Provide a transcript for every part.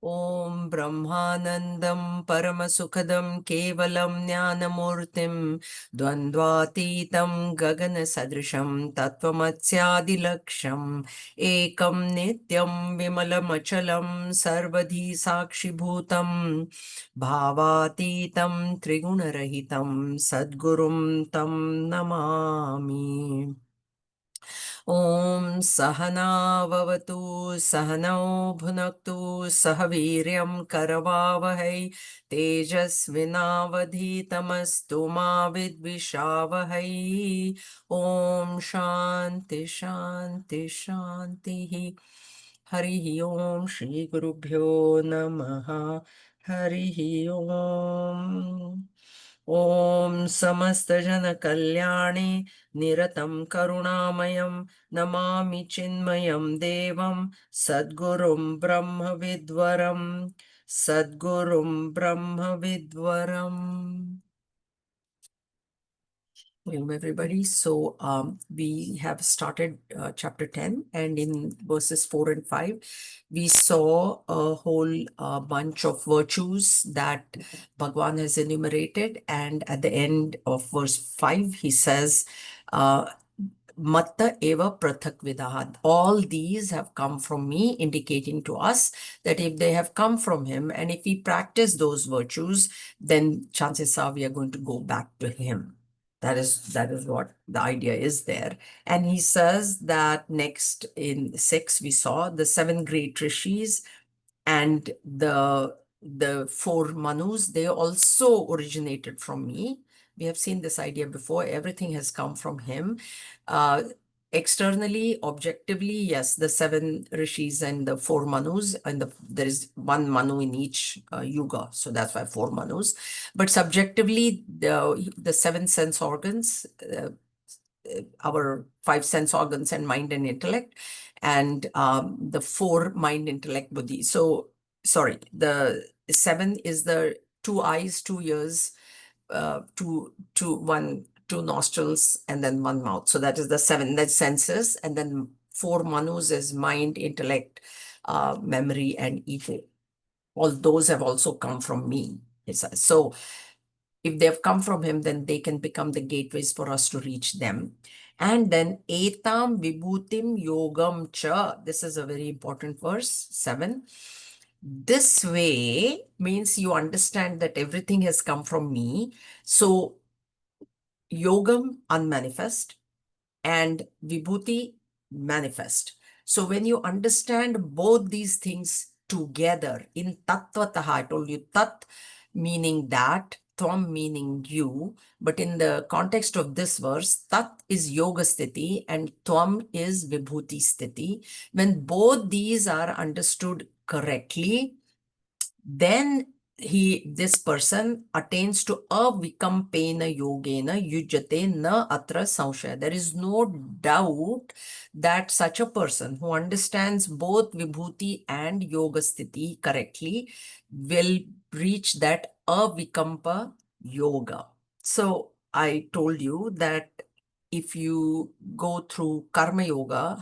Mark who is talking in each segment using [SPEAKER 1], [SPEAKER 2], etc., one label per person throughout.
[SPEAKER 1] Om Brahmanandam Paramasukadam Kevalam Jnanamurtim Dvandvatitam Gagana Sadrisham Tattvamatsyaadilaksham Ekam Nityam Vimalamachalam Sarvadhi Sakshibhutam Bhavatitam Trigunarahitam Sadgurum Tam Namami. Om Sahana Vavatu Sahanau Bhunaktu Sahaviryam Karavavahai Tejasvinavadhitamastu ma vidvishavahai. Om Shanti Shanti Shanti. Harihi Om Shri Gurubhyo Namaha. Harihi Om. Om Samasta Kalyani Niratam Karunamayam Namami Chinmayam Devam Sadgurum Brahma Vidwaram Sadgurum Brahma Vidwaram. Hello, everybody. So we have started chapter 10, and in verses 4 and 5, we saw a whole bunch of virtues that Bhagwan has enumerated. And at the end of verse 5, he says, Matta eva prathak vidahat. All these have come from me, indicating to us that if they have come from him and if we practice those virtues, then chances are we are going to go back to him. That is what the idea is there. And he says that next in 6, we saw the 7 great rishis and the 4 manus. They also originated from me. We have seen this idea before. Everything has come from him. Externally, objectively, yes, the 7 rishis and the 4 manus, and there is 1 manu in each yuga, so that's why 4 manus. But subjectively, the 7 sense organs, our 5 sense organs and mind and intellect, and the 4 mind, intellect, buddhi. So, sorry, the 7 is the 2 eyes, 2 ears, 2 nostrils, and then 1 mouth. So that is the 7, that's senses, and then 4 manus is mind, intellect, memory, and ego. All those have also come from me. So if they have come from him, then they can become the gateways for us to reach them. And then etam vibhutim yogam cha. This is a very important verse, 7. This way means you understand that everything has come from me. So yogam, unmanifest, and vibhuti, manifest. So when you understand both these things together in tattvataha, I told you tat meaning that, tvam meaning you, but in the context of this verse, tat is yoga sthiti and tvam is vibhuti sthiti. When both these are understood correctly, then this person attains to avikampena yogena yujate na atra samshaya. There is no doubt that such a person who understands both vibhuti and yoga sthiti correctly will reach that avikampa yoga. So I told you that if you go through karma yoga,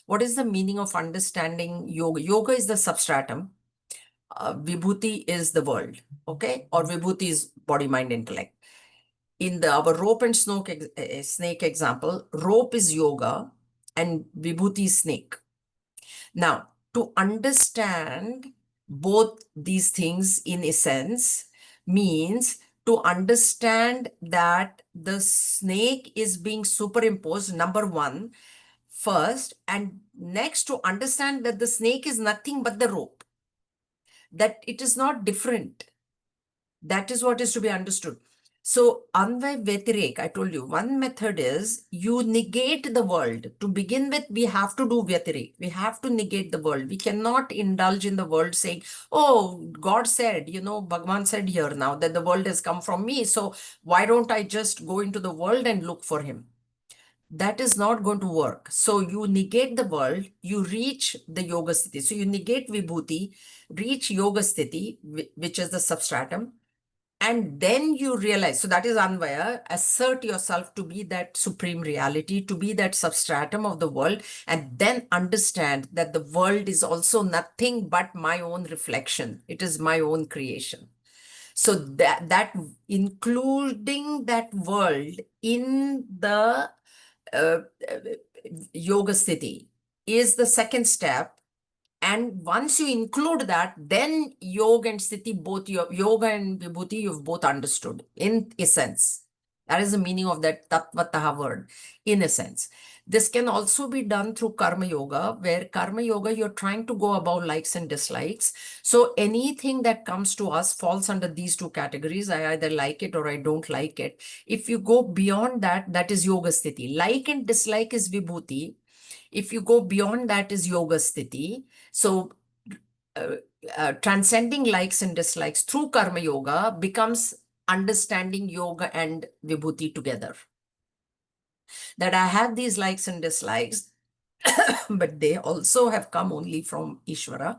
[SPEAKER 1] what is the meaning of understanding yoga? Yoga is the substratum. Vibhuti is the world, okay? Or Vibhuti is body, mind, intellect. In our rope and snake example, rope is yoga and Vibhuti is snake. Now, to understand both these things in essence means to understand that the snake is being superimposed, number 1, first, and next to understand that the snake is nothing but the rope, that it is not different. That is what is to be understood. So, Anvay Vyatirek, I told you, one method is you negate the world. To begin with, we have to do Vyatirek. We have to negate the world. We cannot indulge in the world saying, oh, God said, Bhagwan said here now that the world has come from me. So, why don't I just go into the world and look for him? That is not going to work. So you negate the world, you reach the yoga sthiti. So you negate vibhuti, reach yoga sthiti, which is the substratum, And then you realize, so that is Anvaya, assert yourself to be that supreme reality, to be that substratum of the world, and then understand that the world is also nothing but my own reflection. It is my own creation. So that including that world in the uh, yoga sthiti is the second step. And once you include that, then yoga and sthiti, both your yoga and vibhuti, you've both understood in essence. That is the meaning of that tattvataha word, in a sense. This can also be done through karma yoga, where karma yoga, you're trying to go above likes and dislikes. So anything that comes to us falls under these two categories. I either like it or I don't like it. If you go beyond that, that is yoga sthiti. Like and dislike is vibhuti. If you go beyond that is yoga sthiti. So uh, transcending likes and dislikes through karma yoga becomes understanding yoga and vibhuti together. That I have these likes and dislikes, but they also have come only from Ishvara.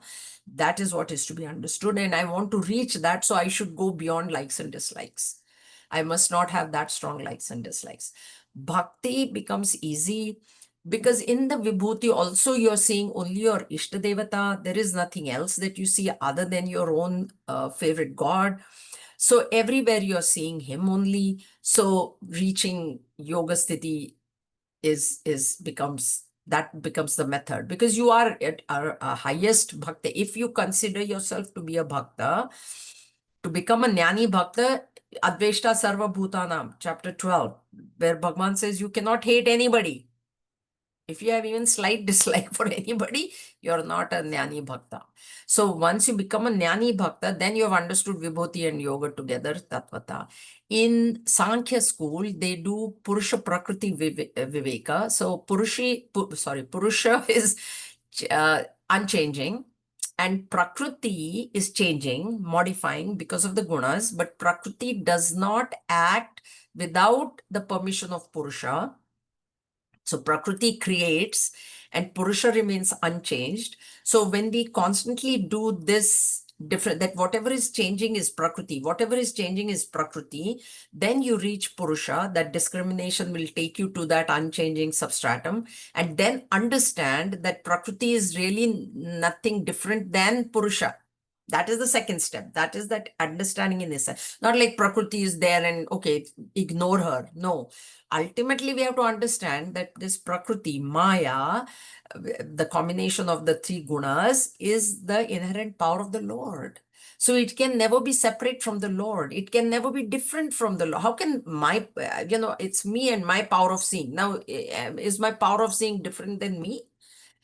[SPEAKER 1] That is what is to be understood. And I want to reach that, so I should go beyond likes and dislikes. I must not have that strong likes and dislikes. Bhakti becomes easy because in the Vibhuti also you're seeing only your Ishta Devata. There is nothing else that you see other than your own favorite God. So everywhere you're seeing him only. So reaching Yoga Sthiti becomes the method, because you are at our highest bhakta. If you consider yourself to be a bhakta, to become a jnani bhakta, Adveshta Sarva Bhutanam, chapter 12, where Bhagavan says you cannot hate anybody. If you have even slight dislike for anybody, you're not a jnani bhakta. So once you become a jnani bhakta, then you have understood Vibhuti and yoga together, tattvata. In Sankhya school, they do Purusha Prakriti Viveka. So Purusha is unchanging, and Prakriti is changing, modifying because of the gunas, but Prakriti does not act without the permission of Purusha. So Prakriti creates and Purusha remains unchanged. So when we constantly do this different, that whatever is changing is Prakriti, whatever is changing is Prakriti, then you reach Purusha. That discrimination will take you to that unchanging substratum, and then understand that Prakriti is really nothing different than Purusha. That is the second step. That is that understanding in this. Not like Prakriti is there and okay, ignore her. No, ultimately we have to understand that this Prakriti, Maya, the combination of the three gunas, is the inherent power of the Lord. So it can never be separate from the Lord. It can never be different from the Lord. How can my, it's me and my power of seeing. Now, is my power of seeing different than me?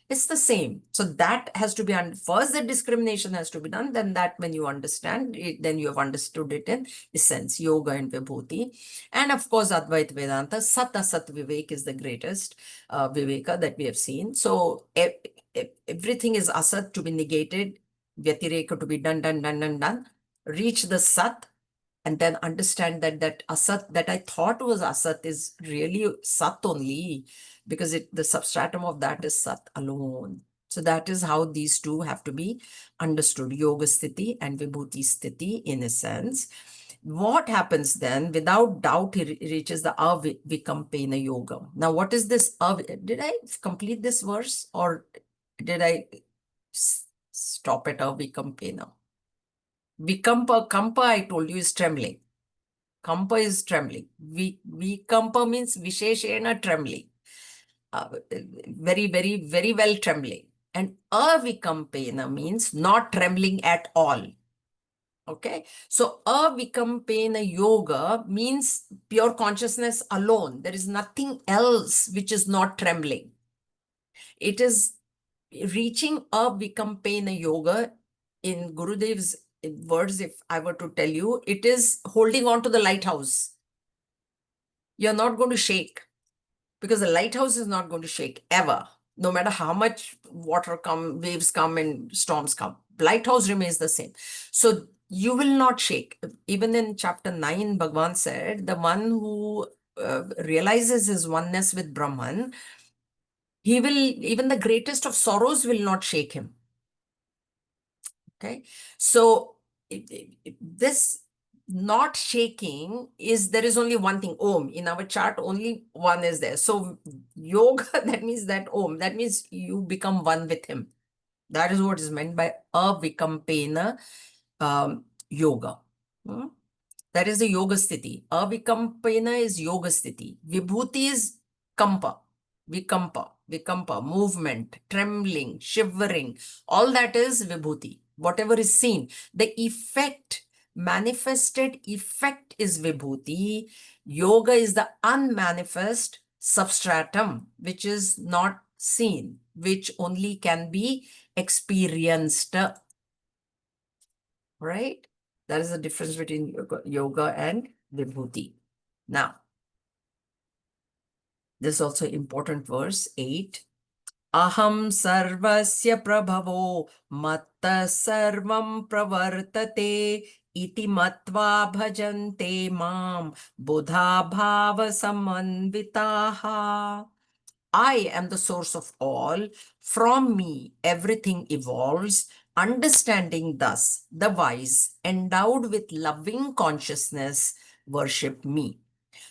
[SPEAKER 1] It's the same. So that has to be, first the discrimination has to be done, then that when you understand it, then you have understood it in essence, yoga and vibhuti. And of course, Advaita Vedanta, Sat Asat Vivek is the greatest Viveka that we have seen. So everything is Asat to be negated, Vyatireka to be done. Reach the Sat, and then understand that that asat that I thought was asat is really sat only, because the substratum of that is sat alone. So that is how these two have to be understood, yoga sthiti and vibhuti sthiti in a sense. What happens then? Without doubt, he reaches the avikampena yoga. Now, what is this? Did I complete this verse, or did I stop at avikampena? Kampa, I told you, is trembling. Kampa is trembling. Vikampa means Visheshena trembling. Very, very, very well trembling. And avikampena means not trembling at all. Okay. So avikampena yoga means pure consciousness alone. There is nothing else which is not trembling. It is reaching avikampena yoga. In Gurudev's words, if I were to tell you, it is holding on to the lighthouse. You're not going to shake, because the lighthouse is not going to shake ever, no matter how much waves come and storms come. Lighthouse remains the same. So you will not shake. Even in chapter 9, Bhagavan said, the one who realizes his oneness with Brahman, even the greatest of sorrows will not shake him. Okay. So this not shaking is there is only one thing, Om. In our chart, only one is there. So yoga, that means that Om, that means you become one with him. That is what is meant by avikampena yoga. That is the yoga sthiti. Avikampena is yoga sthiti. Vibhuti is kampa, vikampa, movement, trembling, shivering. All that is vibhuti. Whatever is seen. The effect, manifested effect is vibhuti. Yoga is the unmanifest substratum, which is not seen, which only can be experienced, right? That is the difference between yoga and vibhuti. Now, this is also important verse 8. Aham sarvasya prabhavo matta sarvam pravartate iti matva bhajante mam buddha bhava samanvitaha. I am the source of all. From me, everything evolves. Understanding thus, the wise, endowed with loving consciousness, worship me.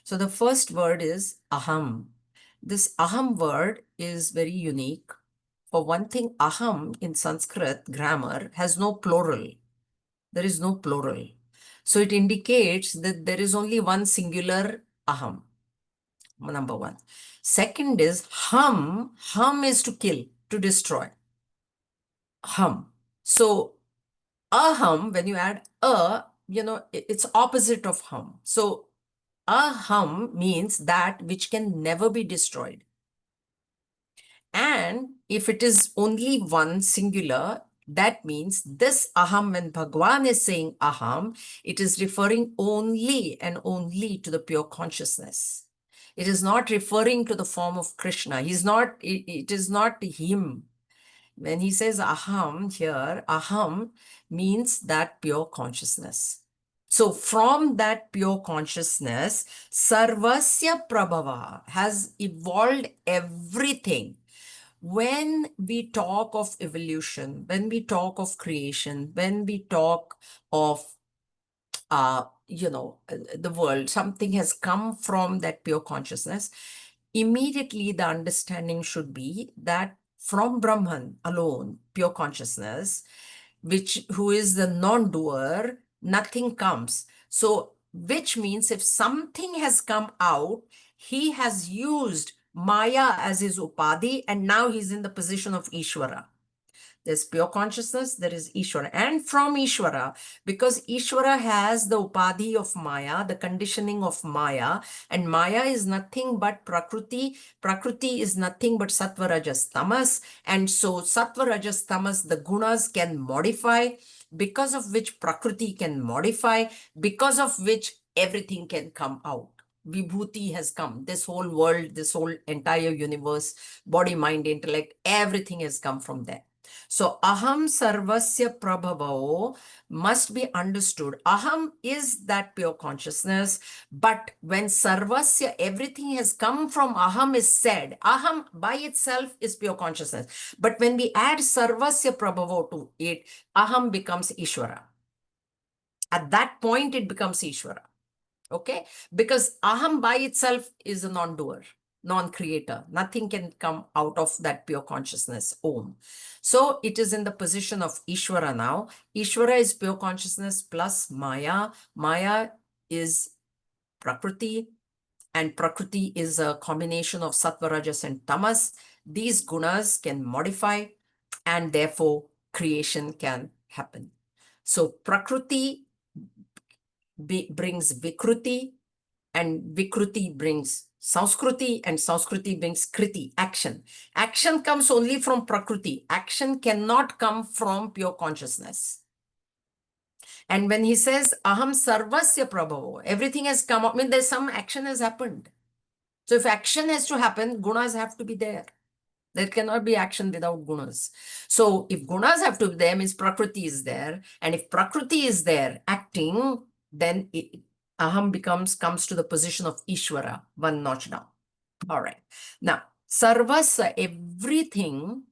[SPEAKER 1] So the first word is aham. This aham word is very unique. For one thing, aham in Sanskrit grammar has no plural. There is no plural. So it indicates that there is only one singular aham. Number one. Second is hum. Hum is to kill, to destroy. Hum. So aham, when you add it's opposite of hum. So aham means that which can never be destroyed. And if it is only one singular, that means this aham, when Bhagwan is saying aham, it is referring only and only to the pure consciousness. It is not referring to the form of Krishna. It is not him. When he says aham here, aham means that pure consciousness. So from that pure consciousness, sarvasya prabhava has evolved everything. When we talk of evolution, when we talk of creation, when we talk of the world, something has come from that pure consciousness, immediately the understanding should be that from Brahman alone, pure consciousness, who is the non-doer, nothing comes. So, which means if something has come out, he has used Maya as his upadhi, and now he's in the position of Ishvara. There's pure consciousness, there is Ishvara. And from Ishvara, because Ishvara has the upadhi of Maya, the conditioning of Maya, and Maya is nothing but Prakriti. Prakriti is nothing but Sattva, Rajas, Tamas. And so Sattva, Rajas, Tamas, the gunas can modify, because of which Prakriti can modify, because of which everything can come out. Vibhuti has come. This whole world, this whole entire universe, body, mind, intellect, everything has come from there. So aham sarvasya prabhavo must be understood. Aham is that pure consciousness, but when sarvasya, everything has come from aham is said, aham by itself is pure consciousness. But when we add sarvasya prabhavo to it, aham becomes Ishvara. At that point, it becomes Ishvara. Okay? Because aham by itself is a non-doer, non-creator. Nothing can come out of that pure consciousness, Om. So it is in the position of Ishvara now. Ishvara is pure consciousness plus Maya. Maya is Prakriti, and Prakriti is a combination of Sattva, Rajas, and Tamas. These gunas can modify, and therefore creation can happen. So Prakriti brings Vikruti, and Vikruti brings Sanskruti, and Sanskruti brings Kriti, action. Action comes only from Prakriti. Action cannot come from pure consciousness. And when he says, Aham Sarvasya Prabhavo, everything has come up, I mean, there's some action has happened. So if action has to happen, gunas have to be there. There cannot be action without gunas. So if gunas have to be there, means Prakriti is there. And if Prakriti is there acting, then aham comes to the position of Ishvara, one notch down. All right. Now, sarvasa, everything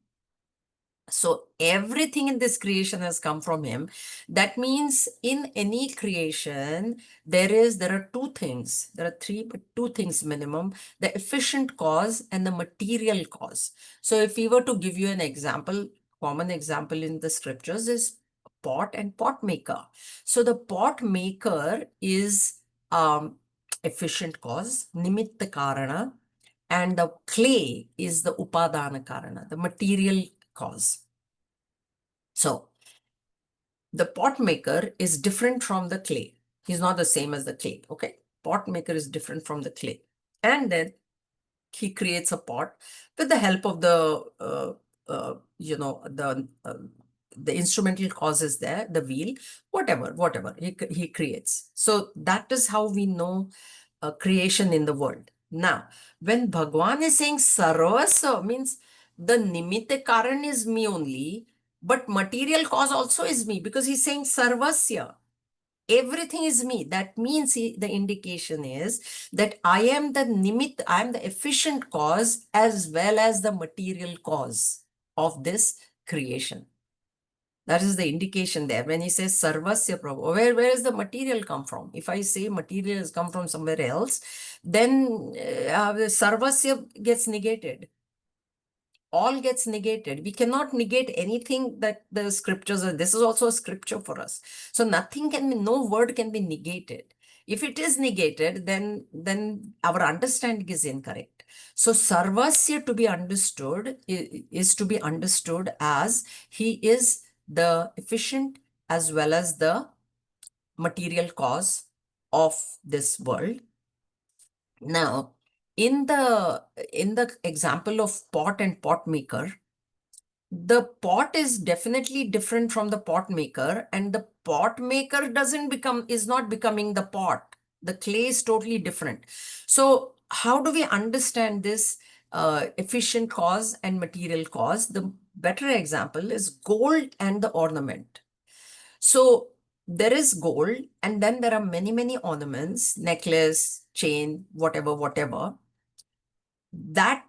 [SPEAKER 1] So everything in this creation has come from him. That means in any creation, there are two things. There are three, but two things minimum: the efficient cause and the material cause. So if we were to give you an example, common example in the scriptures is pot and pot maker. So the pot maker is efficient cause, nimitta karana, and the clay is the upadana karana, the material cause. So the pot maker is different from the clay. He's not the same as the clay. Okay. Pot maker is different from the clay. And then he creates a pot with the help of the instrumental causes there, the wheel, whatever he creates. So that is how we know creation in the world. Now, when Bhagwan is saying sarvasya, means the nimitte karan is me only, but material cause also is me, because he's saying sarvasya. Everything is me. That means the indication is that I am the nimit, I am the efficient cause as well as the material cause of this creation. That is the indication there. When he says sarvasya prabhu, where does the material come from? If I say material has come from somewhere else, then sarvasya gets negated. All gets negated. We cannot negate anything that the scriptures are. This is also a scripture for us. So nothing can be, no word can be negated. If it is negated, then our understanding is incorrect. So sarvasya to be understood is to be understood as he is the efficient as well as the material cause of this world. Now, in the example of pot and pot maker, the pot is definitely different from the pot maker, and the pot maker is not becoming the pot. The clay is totally different. So how do we understand this efficient cause and material cause? The better example is gold and the ornament. So there is gold, and then there are many ornaments, necklace, chain, whatever. That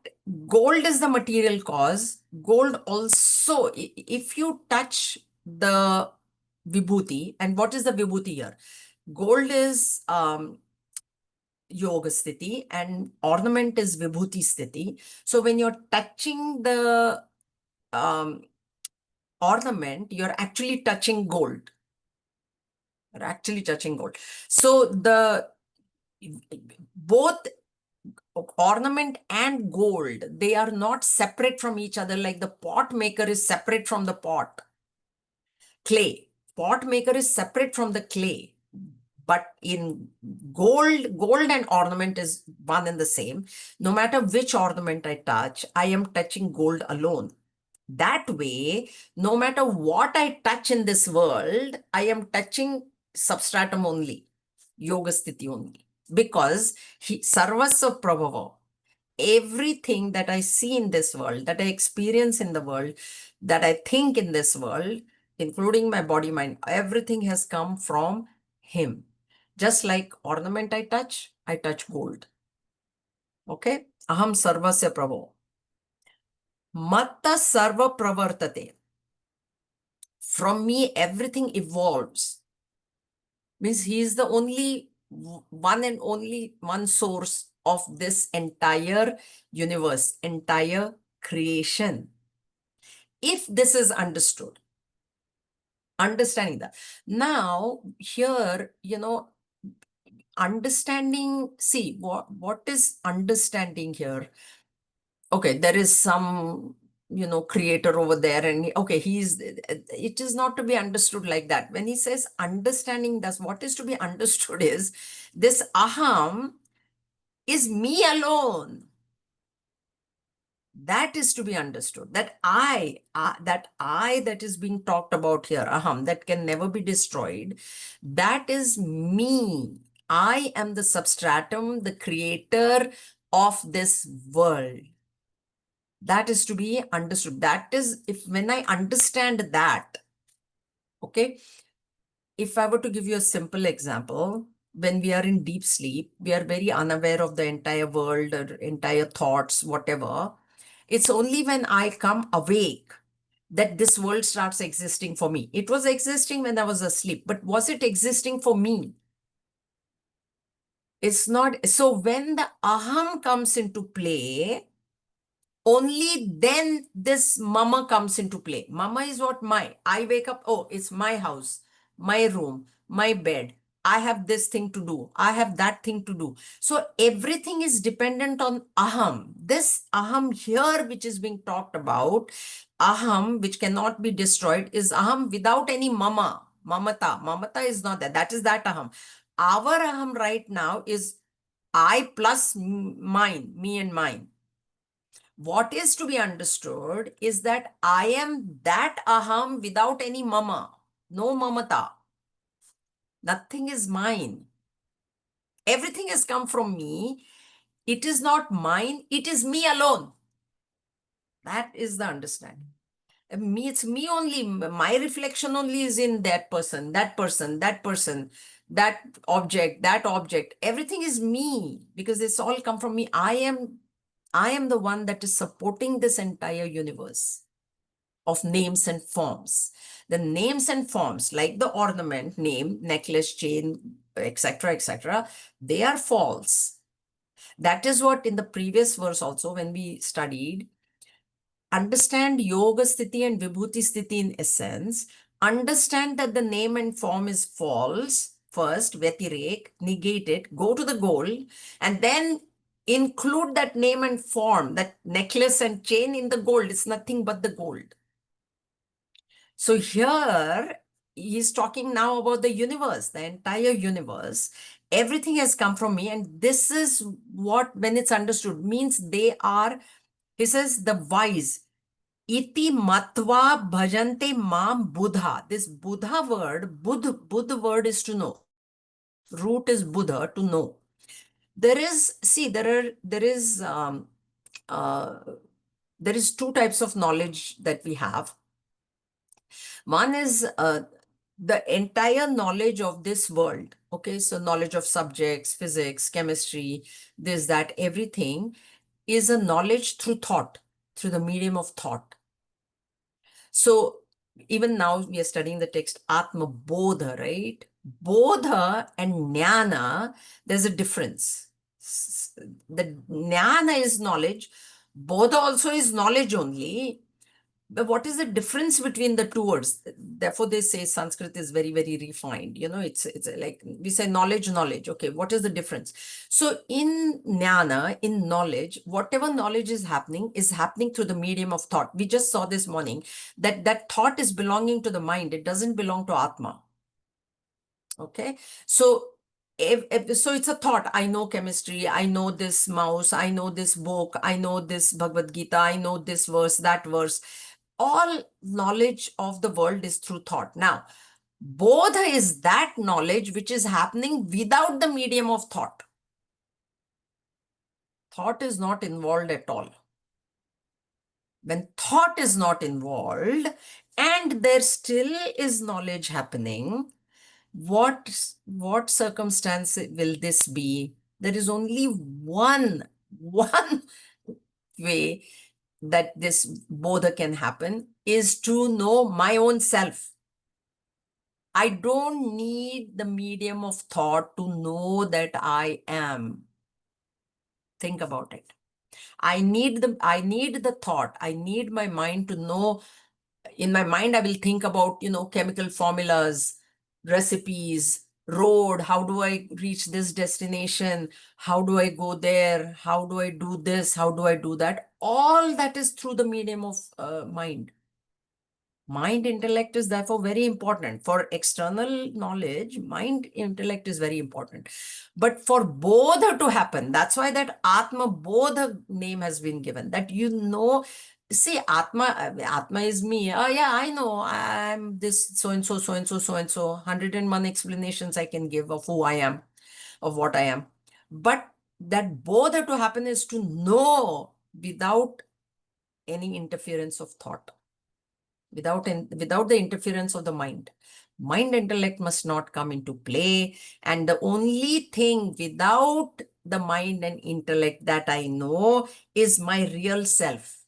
[SPEAKER 1] gold is the material cause. Gold also, if you touch the vibhuti, and what is the vibhuti here? Gold is yoga sthiti and ornament is vibhuti sthiti. So when you're touching the um, ornament, you're actually touching gold. You're actually touching gold. So both ornament and gold, they are not separate from each other, like the pot maker is separate from the pot. Clay. Pot maker is separate from the clay. But in gold and ornament is one and the same. No matter which ornament I touch, I am touching gold alone. That way, no matter what I touch in this world, I am touching substratum only, yoga sthiti only. Because sarvasya prabhava, everything that I see in this world, that I experience in the world, that I think in this world, including my body, mind, everything has come from him. Just like ornament I touch gold. Okay? Aham sarvasya prabho. Matta sarva pravartate. From me, everything evolves. Means he is the only one and only one source of this entire universe, entire creation. If this is understood, understanding that. Now, here, understanding, see, what is understanding here? Okay, there is some, creator over there, and okay, it is not to be understood like that. When he says understanding, that's what is to be understood is this aham is me alone. That is to be understood. That that is being talked about here, aham, that can never be destroyed. That is me. I am the substratum, the creator of this world. That is to be understood. That is, when I understand that, okay, if I were to give you a simple example, when we are in deep sleep, we are very unaware of the entire world or entire thoughts, whatever. It's only when I come awake that this world starts existing for me. It was existing when I was asleep, but was it existing for me? It's not. So when the aham comes into play, only then this mama comes into play. Mama is what? I wake up, oh, it's my house, my room, my bed. I have this thing to do. I have that thing to do. So everything is dependent on aham. This aham here, which is being talked about, aham, which cannot be destroyed, is aham without any mama. Mamata. Mamata is not there. That is that aham. Our aham right now is I plus mine, me and mine. What is to be understood is that I am that aham without any mama, no mamata. Nothing is mine. Everything has come from me. It is not mine. It is me alone. That is the understanding. It's me only. My reflection only is in that person, that person, that person, that object, that object. Everything is me because it's all come from me. I am the one that is supporting this entire universe of names and forms. The names and forms, like the ornament, name, necklace, chain, etc., they are false. That is what in the previous verse also, when we studied, understand yoga sthiti and vibhuti sthiti in essence, understand that the name and form is false, first, vyatirek, negate it, go to the goal, and then include that name and form, that necklace and chain in the gold. It's nothing but the gold. So here he's talking now about the universe, the entire universe. Everything has come from me. And this is what, when it's understood, means they are, he says, the wise. Iti matva bhajante mam buddha. This buddha word, buddha word is to know. Root is buddha, to know. There is, see, there is two types of knowledge that we have. One is the entire knowledge of this world. Okay, so knowledge of subjects, physics, chemistry, this, that, everything is a knowledge through thought, through the medium of thought. So even now we are studying the text Atma Bodha, right? Bodha and Jnana, there's a difference. The Jnana is knowledge. Bodha also is knowledge only. But what is the difference between the two words? Therefore, they say Sanskrit is very, very refined. You know, it's like we say knowledge. Okay, what is the difference? So in jnana, in knowledge, whatever knowledge is happening through the medium of thought. We just saw this morning that that thought is belonging to the mind. It doesn't belong to Atma. Okay, so so it's a thought. I know chemistry, I know this mouse, I know this book, I know this Bhagavad Gita, I know this verse, that verse. All knowledge of the world is through thought. Now, bodha is that knowledge which is happening without the medium of thought. Thought is not involved at all. When thought is not involved and there still is knowledge happening, what circumstance will this be? There is only one way that this bodha can happen, is to know my own self. I don't need the medium of thought to know that I am. Think about it. I need the thought. I need my mind to know. In my mind, I will think about, chemical formulas, recipes, road. How do I reach this destination? How do I go there? How do I do this? How do I do that? All that is through the medium of mind. Mind intellect is therefore very important. For external knowledge, mind intellect is very important. But for bodha to happen, that's why that Atma Bodha name has been given. That see, Atma is me. Oh yeah, I know. I'm this so and so, so and so, so and so. 101 explanations I can give of who I am, of what I am. But that bodha to happen is to know without any interference of thought. Without the interference of the mind. Mind intellect must not come into play. And the only thing without the mind and intellect that I know is my real self.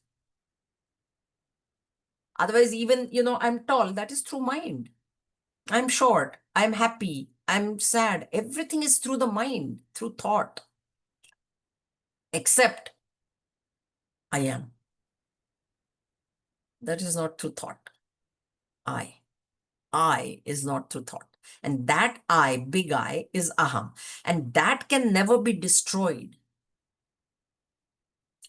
[SPEAKER 1] Otherwise, even, I'm tall, that is through mind. I'm short, I'm happy, I'm sad. Everything is through the mind, through thought, except I am. That is not through thought. I is not through thought. And that I, big I, is aham. And that can never be destroyed.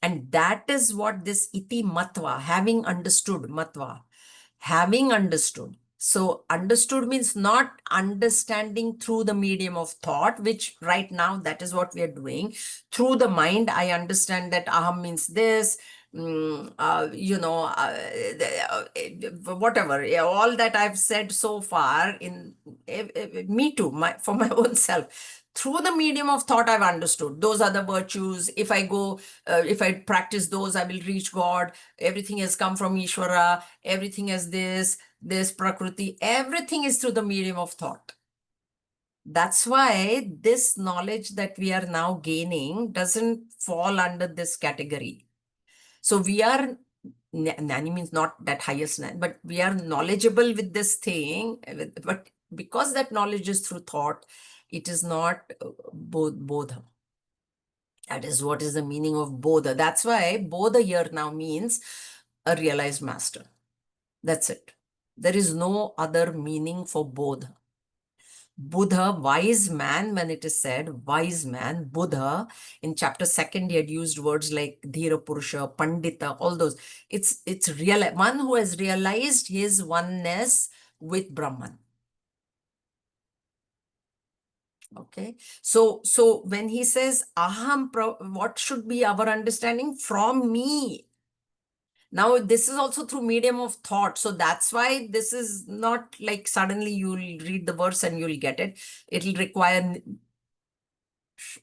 [SPEAKER 1] And that is what this iti matva, having understood, matva, having understood. So understood means not understanding through the medium of thought, which right now that is what we are doing. Through the mind, I understand that aham means this, whatever, yeah, all that I've said so far in me too, for my own self. Through the medium of thought, I've understood those are the virtues. If I practice those, I will reach God. Everything has come from Ishvara. Everything is this Prakriti. Everything is through the medium of thought. That's why this knowledge that we are now gaining doesn't fall under this category. So we are, Nani means not that highest Nani, but we are knowledgeable with this thing. But because that knowledge is through thought, it is not bodha. That is what is the meaning of bodha. That's why bodha here now means a realized master. That's it. There is no other meaning for bodha. Buddha, wise man, when it is said, wise man, Buddha, in chapter 2, he had used words like Dhira Purusha, Pandita, all those. It's real, one who has realized his oneness with Brahman. Okay. So when he says aham, what should be our understanding? From me. Now, this is also through medium of thought. So that's why this is not like suddenly you'll read the verse and you'll get it. It'll require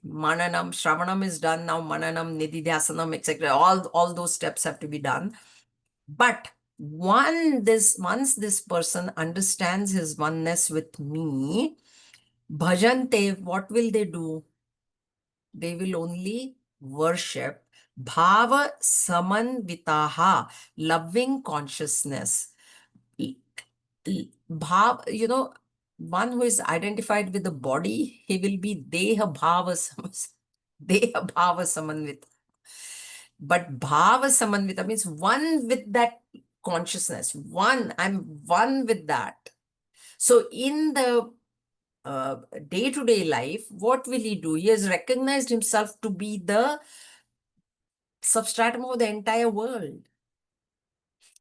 [SPEAKER 1] mananam, shravanam is done now, mananam, nididhyasanam, etc. All those steps have to be done. But once this person understands his oneness with me, bhajante, what will they do? They will only worship bhava samanvitaha, loving consciousness. Bhav, one who is identified with the body, he will be deha bhava samanvita. But bhava samanvita means one with that consciousness. I'm one with that. So in the day-to-day life, what will he do? He has recognized himself to be the substratum of the entire world.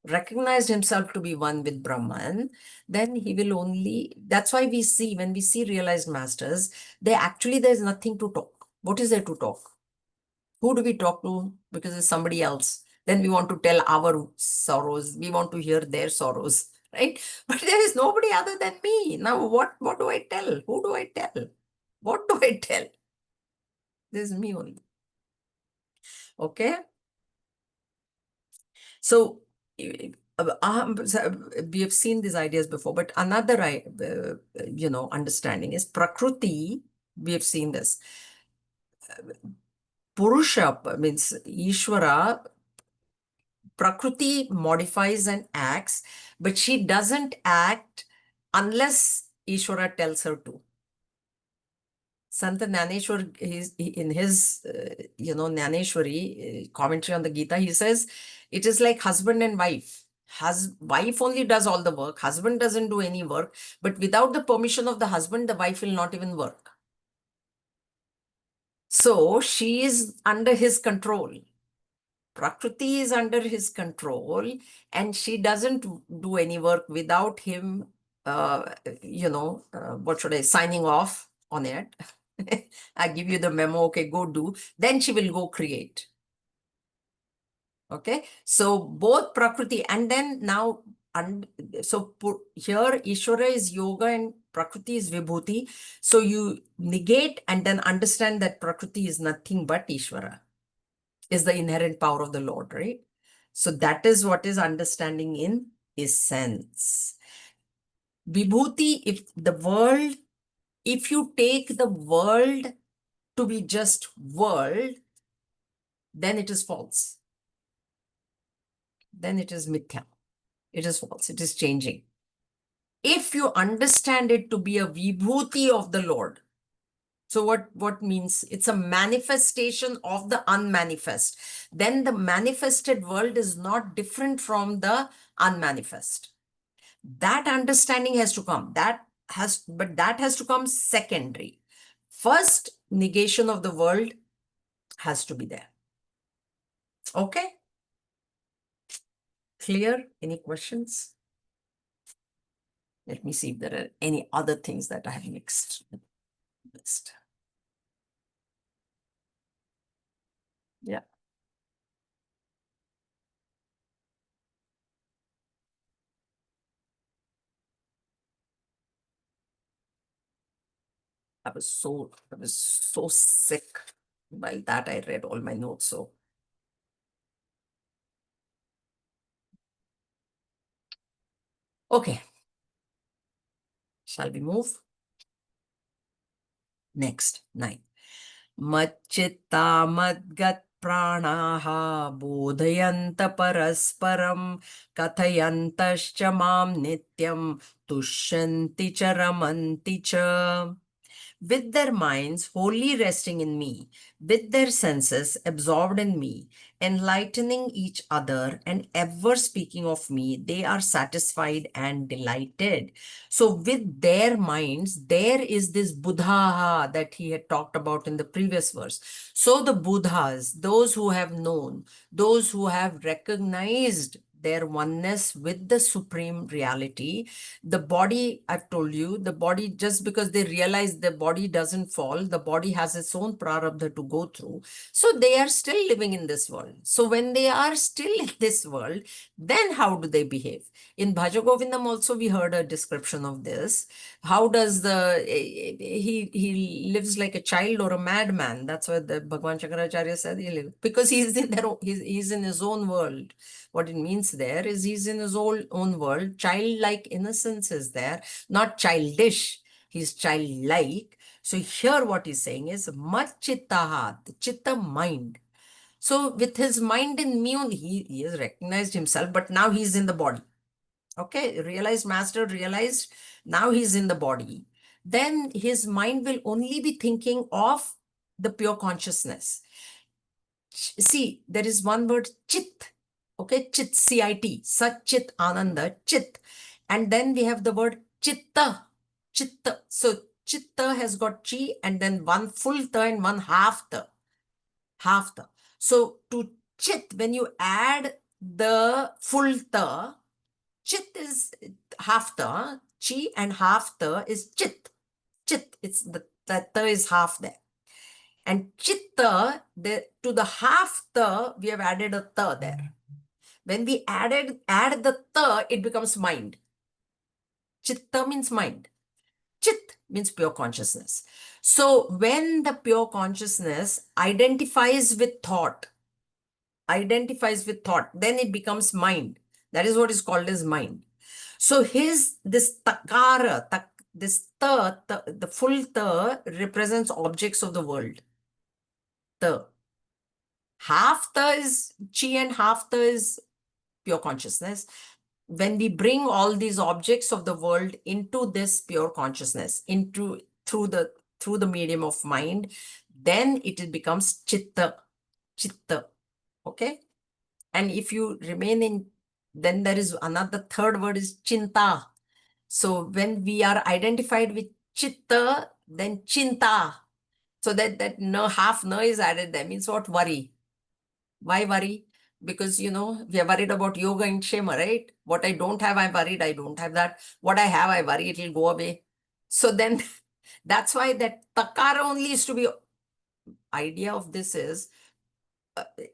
[SPEAKER 1] Recognized himself to be one with Brahman, then he will only, that's why we see, when we see realized masters, there's nothing to talk. What is there to talk? Who do we talk to? Because it's somebody else. Then we want to tell our sorrows. We want to hear their sorrows, right? But there is nobody other than me. Now, what do I tell? Who do I tell? What do I tell? This is me only. Okay? So, we have seen these ideas before, but another, understanding is Prakriti. We have seen this. Purusha means Ishvara. Prakriti modifies and acts, but she doesn't act unless Ishvara tells her to. Sant Jnaneshwar, in his, Jnaneshwari commentary on the Gita, he says, it is like husband and wife. Wife only does all the work. Husband doesn't do any work. But without the permission of the husband, the wife will not even work. So she is under his control. Prakriti is under his control, and she doesn't do any work without him, what should I, signing off on it. I give you the memo, okay, go do. Then she will go create. Okay, so both Prakriti and then now, here Ishvara is yoga and Prakriti is Vibhuti. So you negate and then understand that Prakriti is nothing but Ishvara, is the inherent power of the Lord, right? So that is what is understanding in essence. Vibhuti, if you take the world to be just world, then it is false. Then it is mithya. It is false. It is changing. If you understand it to be a vibhuti of the Lord, so what means? It's a manifestation of the unmanifest. Then the manifested world is not different from the unmanifest. That understanding has to come. But that has to come secondary. First, negation of the world has to be there. Okay? Clear? Any questions? Let me see if there are any other things that I have mixed. Yeah. I was so sick. While that I read all my notes. So okay. Shall we move? Next, 9. Machchitta madgat pranaha bodhayanta parasparam kathayantascha mam nityam tushyanti cha ramanti cha. With their minds wholly resting in me, with their senses absorbed in me, enlightening each other and ever speaking of me, they are satisfied and delighted. So, with their minds, there is this Buddha that he had talked about in the previous verse. So, the Buddhas, those who have known, those who have recognized their oneness with the supreme reality, the body, I've told you, the body, just because they realize the body doesn't fall, the body has its own prarabdha to go through. So they are still living in this world. So when they are still in this world, then how do they behave? In Bhajagovindam also we heard a description of this. How does he lives like a child or a madman. That's what the Bhagwan Shankaracharya said. Because he's in his own world. What it means there is he's in his own world. Childlike innocence is there, not childish. He's childlike. So here what he's saying is much chittaha, the chitta mind. So with his mind in me, he has recognized himself, but now he's in the body. Okay, realized master, realized now he's in the body. Then his mind will only be thinking of the pure consciousness. See, there is one word chit. Okay, chit, C-I-T, Sat Chit Ananda, chit. And then we have the word chitta, chitta. So chitta has got chi and then one full ta and one half ta, half ta. So to chit, when you add the full ta, chit is half ta, chi and half ta is chit. Chit, it's the ta is half there. And chitta, to the half ta, we have added a ta there. When we add the ta, it becomes mind. Chitta means mind. Chit means pure consciousness. So when the pure consciousness identifies with thought, then it becomes mind. That is what is called as mind. So this takara, this the full ta represents objects of the world. The half the is chi and half the is pure consciousness. When we bring all these objects of the world into this pure consciousness, through the medium of mind, then it becomes chitta. Okay. And if you remain in, then there is another third word is chinta. So when we are identified with chitta, then chinta. So that no half no is added there, means what? Worry. Why worry? Because, we are worried about yoga and Shema, right? What I don't have, I'm worried I don't have that. What I have, I worry it will go away. So then that's why that takara only is to be, idea of this is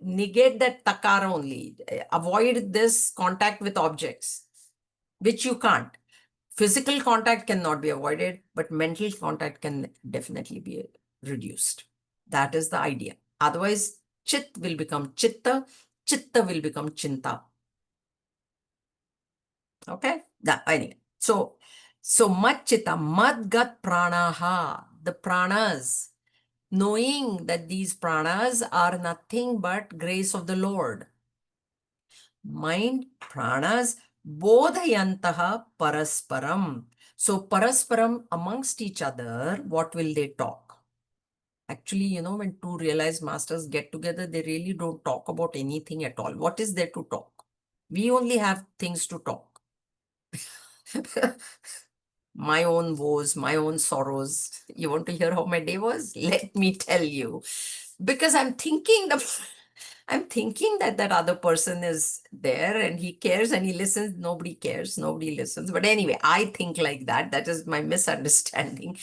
[SPEAKER 1] negate that takara only. Avoid this contact with objects, which you can't. Physical contact cannot be avoided, but mental contact can definitely be reduced. That is the idea. Otherwise, chit will become chitta, chitta will become chinta. Okay? Anyway. So mad chitta, mad gat pranaha, the pranas, knowing that these pranas are nothing but grace of the Lord. Mind, pranas, Bodhayantaha parasparam. So parasparam, amongst each other, what will they talk? Actually, when two realized masters get together, they really don't talk about anything at all. What is there to talk? We only have things to talk. My own woes, my own sorrows. You want to hear how my day was? Let me tell you. Because I'm thinking that that other person is there and he cares and he listens. Nobody cares. Nobody listens. But anyway, I think like that. That is my misunderstanding.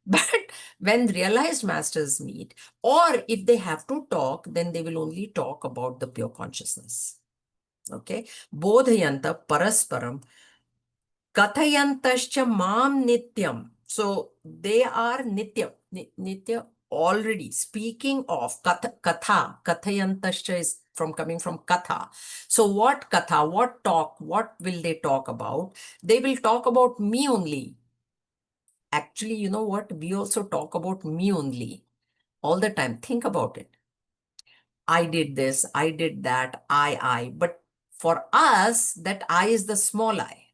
[SPEAKER 1] But when realized masters meet, or if they have to talk, then they will only talk about the pure consciousness. Okay. Bodhayanta parasparam kathayantascha mam nityam. So they are nitya. Nitya already. Speaking of kathayantascha is coming from katha. So what katha, what talk, what will they talk about? They will talk about me only. Actually, you know what? We also talk about me only all the time. Think about it. I did this, I did that, I. But for us, that I is the small I.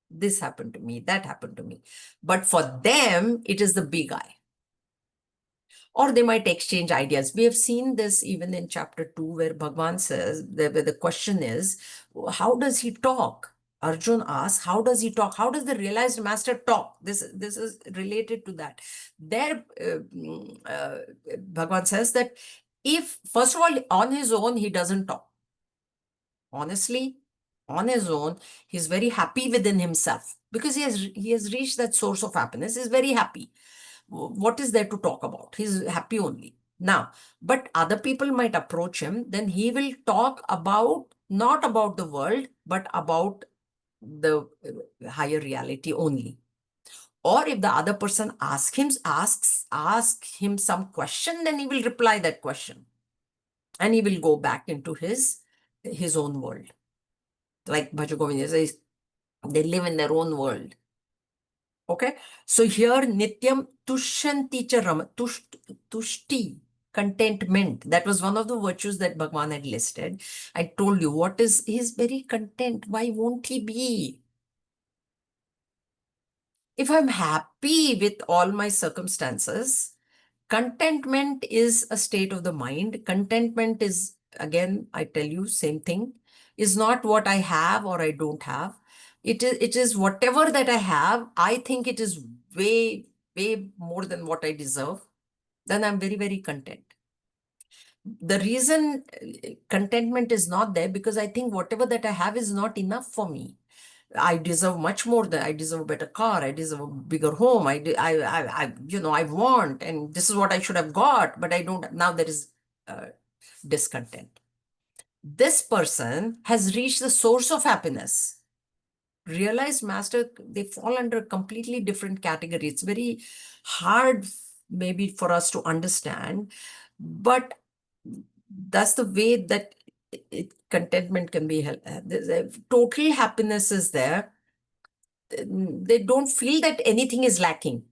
[SPEAKER 1] This happened to me, that happened to me. But for them, it is the big I. Or they might exchange ideas. We have seen this even in chapter 2, where Bhagavan says, where the question is, how does he talk? Arjun asks, how does he talk? How does the realized master talk? This is related to that. There, Bhagavan says that if, first of all, on his own, he doesn't talk. Honestly, on his own, he's very happy within himself because he has reached that source of happiness. He's very happy. What is there to talk about? He's happy only. Now, but other people might approach him, then he will talk about, not about the world, but about the higher reality only. Or if the other person asks him some question, then he will reply that question. And he will go back into his own world. Like Bhajagovind says, they live in their own world. Okay. So here Nityam Tushyanti cha Tushti, contentment. That was one of the virtues that Bhagavan had listed. I told you he's very content. Why won't he be? If I'm happy with all my circumstances, contentment is a state of the mind. Contentment is, again, I tell you, same thing, is not what I have or I don't have. It is whatever that I have, I think it is way, way more than what I deserve. Then I'm very, very content. The reason contentment is not there, because I think whatever that I have is not enough for me. I deserve much more than I deserve a better car. I deserve a bigger home. I want, and this is what I should have got, but I don't. Now there is discontent. This person has reached the source of happiness. Realized master, they fall under a completely different category. It's very hard maybe for us to understand, but that's the way that contentment can be held. Total happiness is there. They don't feel that anything is lacking.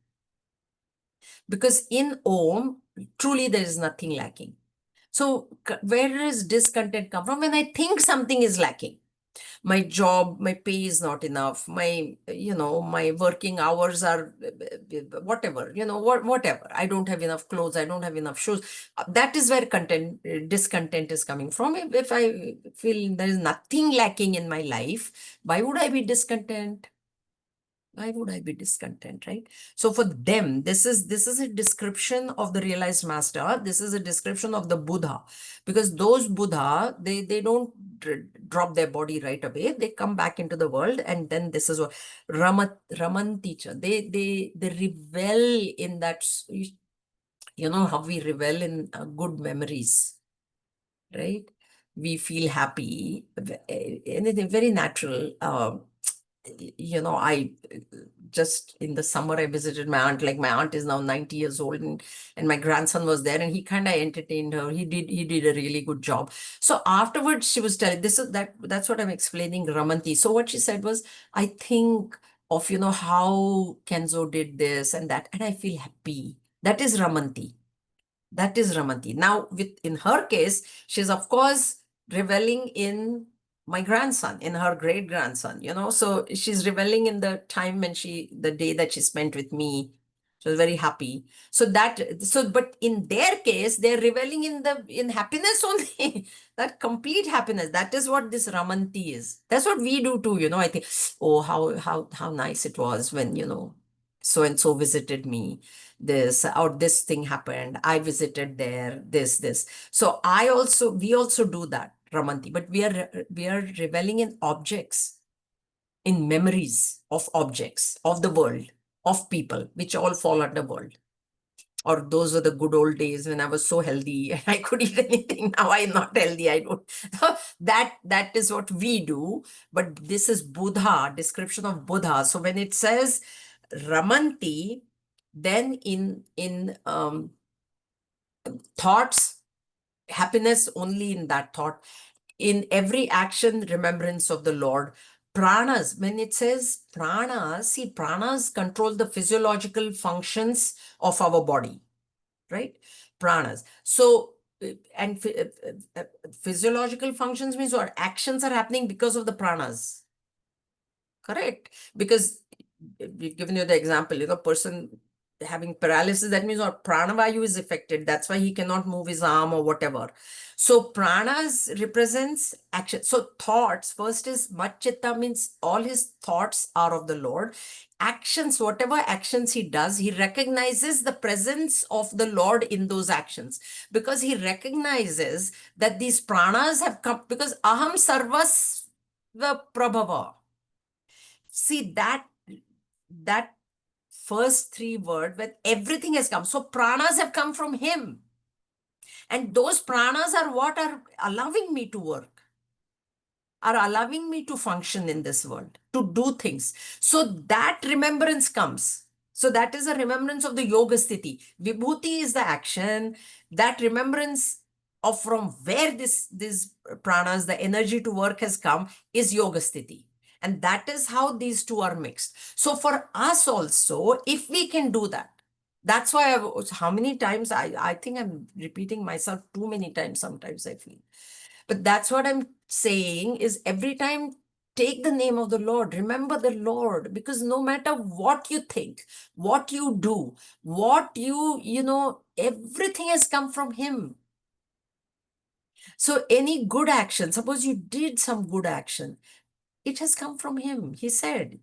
[SPEAKER 1] Because in Om, truly there is nothing lacking. So where does discontent come from? When I think something is lacking. My job, my pay is not enough. My working hours are whatever, whatever. I don't have enough clothes. I don't have enough shoes. That is where discontent is coming from. If I feel there is nothing lacking in my life, why would I be discontent? Why would I be discontent, right? So for them, this is a description of the realized master. This is a description of the Buddha, because those Buddha, they don't drop their body right away. They come back into the world, and then this is what Raman teacher. They revel in that. You know how we revel in good memories, right? We feel happy, anything very natural. I just in the summer I visited my aunt. Like my aunt is now 90 years old, and my grandson was there, and he kind of entertained her. He did a really good job. So afterwards she was telling that's what I'm explaining, Ramanti. So what she said was, I think of how Kenzo did this and that, and I feel happy. That is Ramanti. That is Ramanti. Now, in her case, she's of course reveling in my grandson, in her great grandson, so she's reveling in the time when the day that she spent with me. She was very happy. But in their case, they're reveling in happiness only, that complete happiness. That is what this Ramanti is. That's what we do too, I think, oh, how nice it was when, so and so visited me, this or this thing happened, I visited there, this. So we also do that, Ramanti, but we are reveling in objects, in memories of objects, of the world, of people, which all fall under world. Or those were the good old days when I was so healthy and I could eat anything. Now I'm not healthy. I don't. That is what we do. But this is Buddha, description of Buddha. So when it says Ramanti, then in thoughts, happiness only in that thought. In every action, remembrance of the Lord. Pranas, when it says pranas, see, pranas control the physiological functions of our body, right? Pranas. So, and physiological functions means our actions are happening because of the pranas. Correct. Because we've given you the example, person having paralysis, that means our pranavayu is affected. That's why he cannot move his arm or whatever. So pranas represents action. So thoughts, first is Machchitta, means all his thoughts are of the Lord. Actions, whatever actions he does, he recognizes the presence of the Lord in those actions, because he recognizes that these pranas have come, because aham sarvasva prabhava. See that first three word, when everything has come. So pranas have come from him. And those pranas are what are allowing me to work, are allowing me to function in this world, to do things. So that remembrance comes. So that is a remembrance of the yoga sthiti. Vibhuti is the action. That remembrance of from where this pranas, the energy to work has come, is yoga sthiti. And that is how these two are mixed. So for us also, if we can do that, that's why how many times I think I'm repeating myself too many times, sometimes I feel. But that's what I'm saying, is every time take the name of the Lord, remember the Lord, because no matter what you think, what you do, everything has come from him. So any good action, suppose you did some good action, it has come from him. He said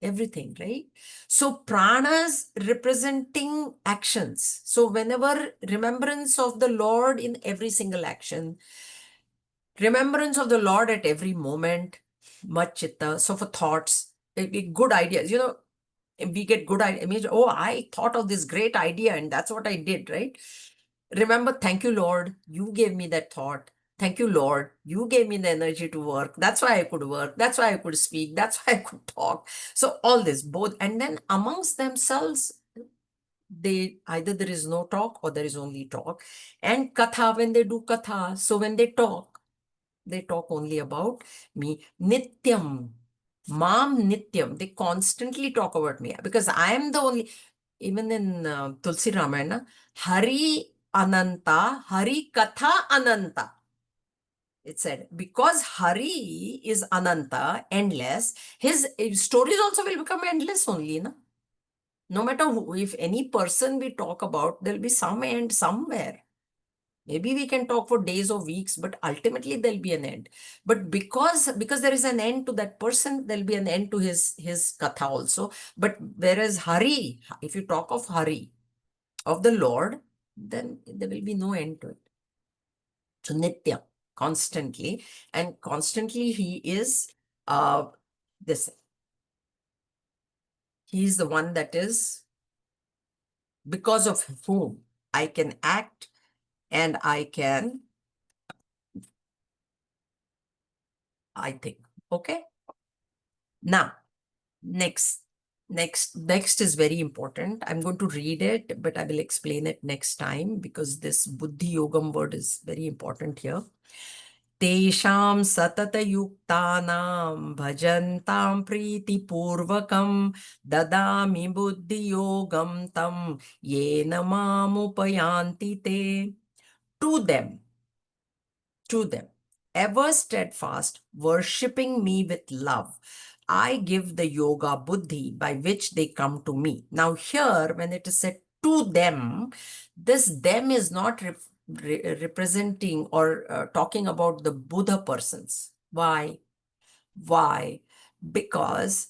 [SPEAKER 1] everything, right? So pranas representing actions. So whenever remembrance of the Lord in every single action, remembrance of the Lord at every moment, machchitta. So for thoughts, good ideas, we get good image. Oh, I thought of this great idea and that's what I did, right? Remember, thank you, Lord, you gave me that thought. Thank you, Lord, you gave me the energy to work. That's why I could work. That's why I could speak. That's why I could talk. So all this, both, and then amongst themselves, they either there is no talk or there is only talk. And katha, when they do katha, so when they talk only about me. Nityam. Mam Nityam. They constantly talk about me because I am the only, even in Tulsi Ramayana, Hari Ananta, Hari Katha Ananta. It said, because Hari is Ananta, endless, his stories also will become endless only. No matter who, if any person we talk about, there'll be some end somewhere. Maybe we can talk for days or weeks, but ultimately there'll be an end. But because there is an end to that person, there'll be an end to his katha also. But whereas Hari, if you talk of Hari, of the Lord, then there will be no end to it. So Nitya, constantly, and constantly he is this. He is the one that is, because of whom I can act and I think. Okay. Now, next is very important. I'm going to read it, but I will explain it next time because this buddhi yogam word is very important here. Tesham satata yuktanam bhajantam priti purvakam dadami buddhi yogam tam yena mamupayanti te. To them, ever steadfast, worshipping me with love, I give the yoga buddhi by which they come to me. Now here, when it is said to them, this them is not representing or talking about the Buddha persons. Why? Why? Because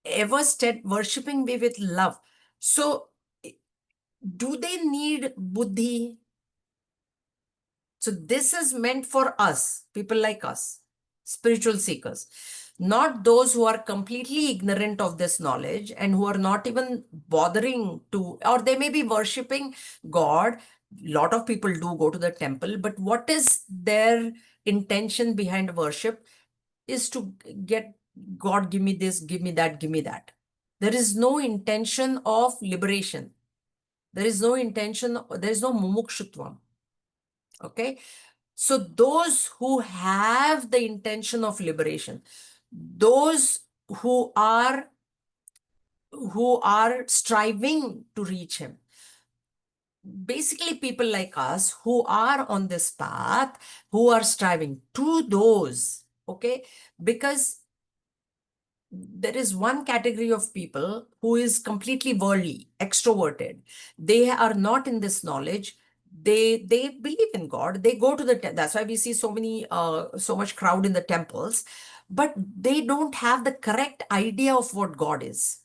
[SPEAKER 1] ever worshipping me with love. So do they need buddhi? So this is meant for us, people like us, spiritual seekers, not those who are completely ignorant of this knowledge and who are not even bothering to, or they may be worshipping God. Lot of people do go to the temple, but what is their intention behind worship is to get God, give me this, give me that, give me that. There is no intention of liberation. There is no intention, there is no mumukshutvam. Okay. So those who have the intention of liberation, those who are striving to reach him, basically people like us who are on this path, who are striving to those, okay, because there is one category of people who is completely worldly, extroverted. They are not in this knowledge. They believe in God. They go to the that's why we see so much crowd in the temples, but they don't have the correct idea of what God is.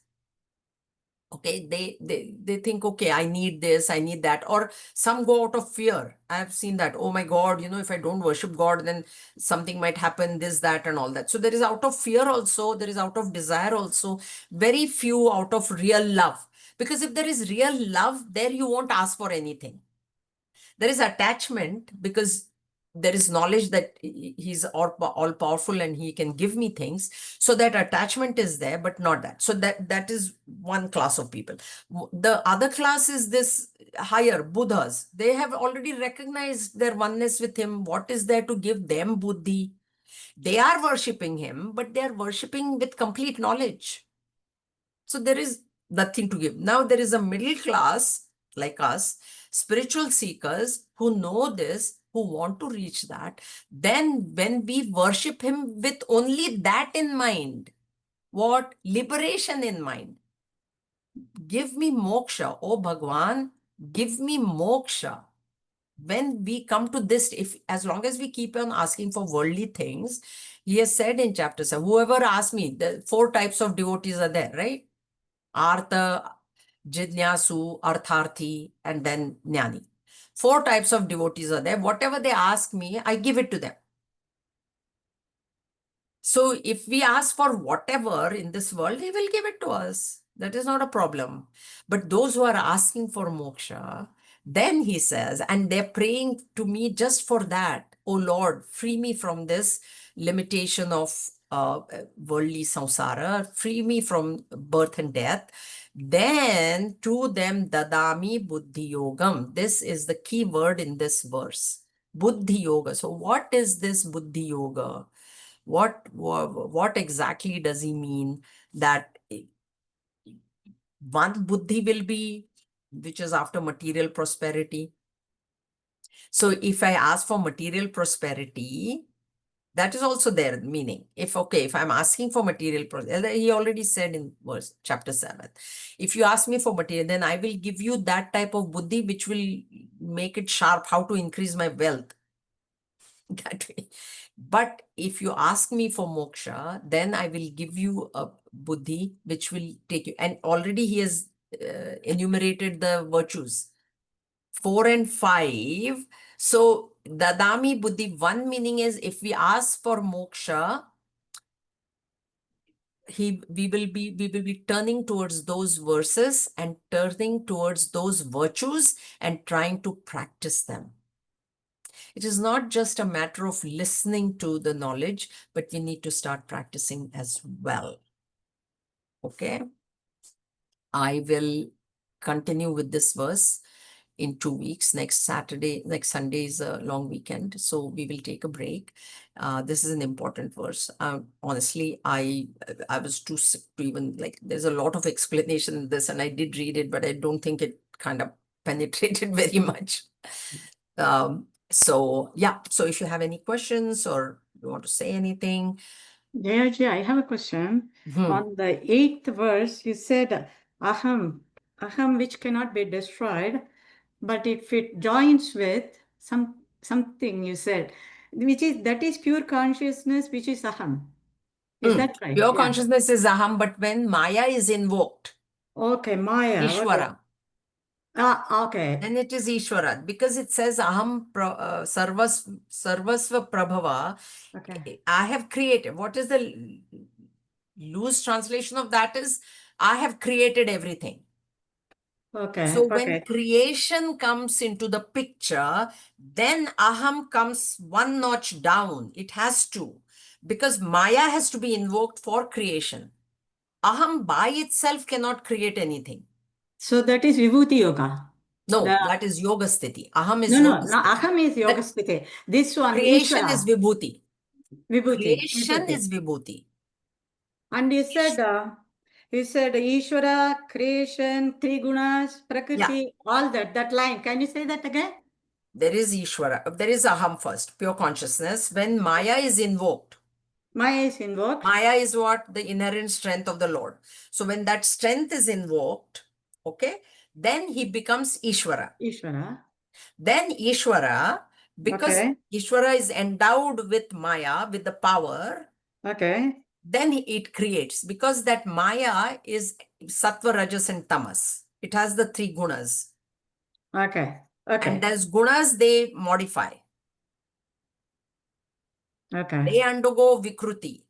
[SPEAKER 1] Okay, they think, okay, I need this, I need that, or some go out of fear. I've seen that. Oh my God, if I don't worship God, then something might happen, this, that, and all that. So there is out of fear also, there is out of desire also, very few out of real love. Because if there is real love, there you won't ask for anything. There is attachment because there is knowledge that he's all powerful and he can give me things. So that attachment is there, but not that. So that is one class of people. The other class is this higher Buddhas. They have already recognized their oneness with him. What is there to give them buddhi? They are worshipping him, but they are worshipping with complete knowledge. So there is nothing to give. Now there is a middle class like us, spiritual seekers who know this, who want to reach that. Then when we worship him with only that in mind, what? Liberation in mind. Give me moksha, oh Bhagwan, give me moksha. When we come to this, if as long as we keep on asking for worldly things, he has said in chapter 7, whoever asks me, the 4 types of devotees are there, right? Artha, Jidnyasu, Artharthi, and then Jnani. 4 types of devotees are there. Whatever they ask me, I give it to them. So if we ask for whatever in this world, he will give it to us. That is not a problem. But those who are asking for moksha, then he says, and they're praying to me just for that. Oh Lord, free me from this limitation of worldly samsara, free me from birth and death. Then to them dadami buddhi yogam. This is the key word in this verse. Buddhi yoga. So what is this buddhi yoga? What exactly does he mean? That one buddhi will be, which is after material prosperity. So if I ask for material prosperity, that is also their meaning. If I'm asking for material prosperity, he already said in verse chapter 7, if you ask me for material, then I will give you that type of buddhi which will make it sharp, how to increase my wealth. That way. But if you ask me for moksha, then I will give you a buddhi which will take you. And already he has enumerated the virtues, 4 and 5. So dadami buddhi, one meaning is if we ask for moksha, we will be turning towards those verses and turning towards those virtues and trying to practice them. It is not just a matter of listening to the knowledge, but we need to start practicing as well. Okay. I will continue with this verse in 2 weeks. Next Sunday is a long weekend, so we will take a break. This is an important verse. Honestly, I was too sick to even there's a lot of explanation in this, and I did read it, but I don't think it kind of penetrated very much. So yeah, so if you have any questions or you want to say anything.
[SPEAKER 2] Jayaji, I have a question. On the 8th verse, you said aham, aham which cannot be destroyed, but if it joins with something you said, that is pure consciousness, which is aham. Is that right?
[SPEAKER 1] Pure
[SPEAKER 2] Yeah.
[SPEAKER 1] consciousness is aham, but when Maya is invoked,
[SPEAKER 2] Okay, Maya.
[SPEAKER 1] Ishvara,
[SPEAKER 2] Okay.
[SPEAKER 1] then it is Ishvara, because it says aham sarvasva prabhava.
[SPEAKER 2] Okay.
[SPEAKER 1] I have created. What is the loose translation of that is, I have created everything.
[SPEAKER 2] Okay.
[SPEAKER 1] So when
[SPEAKER 2] Okay.
[SPEAKER 1] creation comes into the picture, then aham comes one notch down. It has to, because Maya has to be invoked for creation. Aham by itself cannot create anything.
[SPEAKER 2] So that is Vibhuti Yoga.
[SPEAKER 1] No, that is yoga sthiti. Aham is
[SPEAKER 2] No,
[SPEAKER 1] yoga
[SPEAKER 2] no,
[SPEAKER 1] sthiti.
[SPEAKER 2] aham is yoga
[SPEAKER 1] The
[SPEAKER 2] sthiti. This one,
[SPEAKER 1] creation is
[SPEAKER 2] Ishvara,
[SPEAKER 1] vibhuti.
[SPEAKER 2] Vibhuti,
[SPEAKER 1] Creation
[SPEAKER 2] Vibhuti.
[SPEAKER 1] is vibhuti.
[SPEAKER 2] And you said Ishvara, creation, three gunas,
[SPEAKER 1] Yeah,
[SPEAKER 2] prakriti, all that. That line. Can you say that again?
[SPEAKER 1] there is Ishvara. There is aham first, pure consciousness. When Maya is invoked,
[SPEAKER 2] Maya is invoked.
[SPEAKER 1] Maya is what? The inherent strength of the Lord. So when that strength is invoked, okay, then he becomes Ishvara.
[SPEAKER 2] Ishvara.
[SPEAKER 1] Then Ishvara, because
[SPEAKER 2] Okay.
[SPEAKER 1] Ishvara is endowed with Maya, with the power,
[SPEAKER 2] Okay.
[SPEAKER 1] then it creates, because that Maya is Sattva, Rajas, and Tamas. It has the three gunas.
[SPEAKER 2] Okay.
[SPEAKER 1] And
[SPEAKER 2] Okay.
[SPEAKER 1] those gunas, they modify.
[SPEAKER 2] Okay.
[SPEAKER 1] They undergo Vikruti.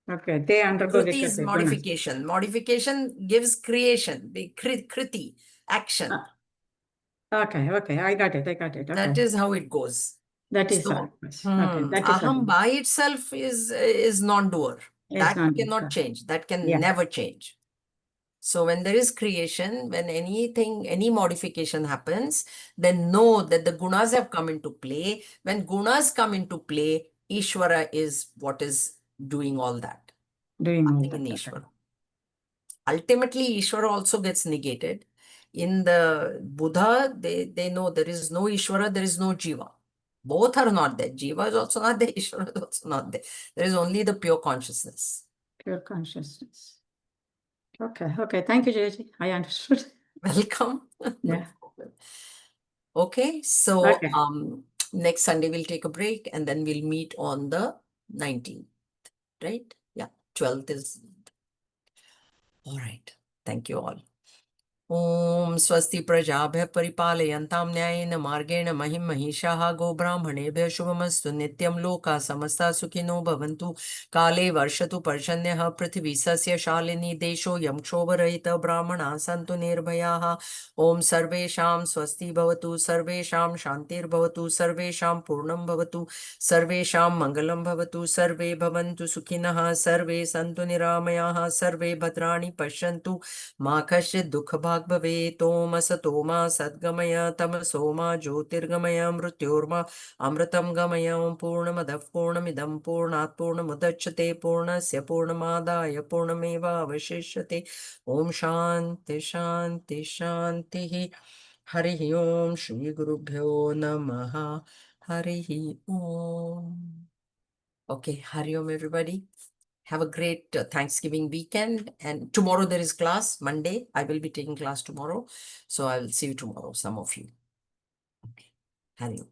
[SPEAKER 2] Okay. They undergo
[SPEAKER 1] Vikruti is
[SPEAKER 2] Vikriti, gunas.
[SPEAKER 1] modification. Modification gives creation, the kriti, action.
[SPEAKER 2] Okay. Okay. I got it. Okay.
[SPEAKER 1] That is how it goes.
[SPEAKER 2] That is how it
[SPEAKER 1] So,
[SPEAKER 2] was. Okay. That is how it
[SPEAKER 1] aham
[SPEAKER 2] was.
[SPEAKER 1] by itself is non-doer.
[SPEAKER 2] It's
[SPEAKER 1] That
[SPEAKER 2] not.
[SPEAKER 1] cannot change. That can
[SPEAKER 2] Yeah.
[SPEAKER 1] never change. So when there is creation, when any modification happens, then know that the gunas have come into play. When gunas come into play, Ishvara is what is doing all that.
[SPEAKER 2] Doing all
[SPEAKER 1] Nothing
[SPEAKER 2] that.
[SPEAKER 1] in
[SPEAKER 2] Okay.
[SPEAKER 1] Ishvara. Ultimately, Ishvara also gets negated. In the Buddha, they know there is no Ishvara, there is no Jiva. Both are not there. Jiva is also not there, Ishvara is also not there. There is only the pure consciousness.
[SPEAKER 2] Pure consciousness. Okay. Okay. Thank you, Jayaji. I understood.
[SPEAKER 1] Welcome. No
[SPEAKER 2] Yeah.
[SPEAKER 1] problem. Okay, so
[SPEAKER 2] Okay.
[SPEAKER 1] next Sunday we'll take a break and then we'll meet on the 19th, right? Yeah, 12th is all right. Thank you all. ॐ स्वस्ति प्रजाभ्यः परिपालयन्तां न्यायेन मार्गेण महिं महिषाः गोब्राह्मणेभ्यः शुभमस्तु नित्यं लोकाः समस्ताः सुखिनो भवन्तु काले वर्षतु पर्जन्यः पृथिवी सस्यशालिनी देशोऽयं क्षोभरहितः ब्राह्मणाः सन्तु निर्भयाः ॐ सर्वेषां स्वस्ति भवतु सर्वेषां शान्तिर्भवतु सर्वेषां पूर्णं भवतु सर्वेषां मङ्गलं भवतु सर्वे भवन्तु सुखिनः सर्वे सन्तु निरामयाः सर्वे भद्राणि पश्यन्तु मा कश्चित् दुःखभाग् भवेत् ॐ असतो मा सद्गमय तमसो मा ज्योतिर्गमय मृत्योर्मा अमृतं गमय ॐ पूर्णमदः पूर्णमिदं पूर्णात् पूर्णमुदच्यते पूर्णस्य पूर्णमादाय पूर्णमेवावशिष्यते ॐ शान्ति शान्ति शान्तिः हरिः ॐ श्रीगुरुभ्यो नमः हरिः ॐ Okay, Hari Om everybody. Have a great Thanksgiving weekend. And tomorrow there is class, Monday. I will be taking class tomorrow. So I will see you tomorrow, some of you. Okay. Hari Om.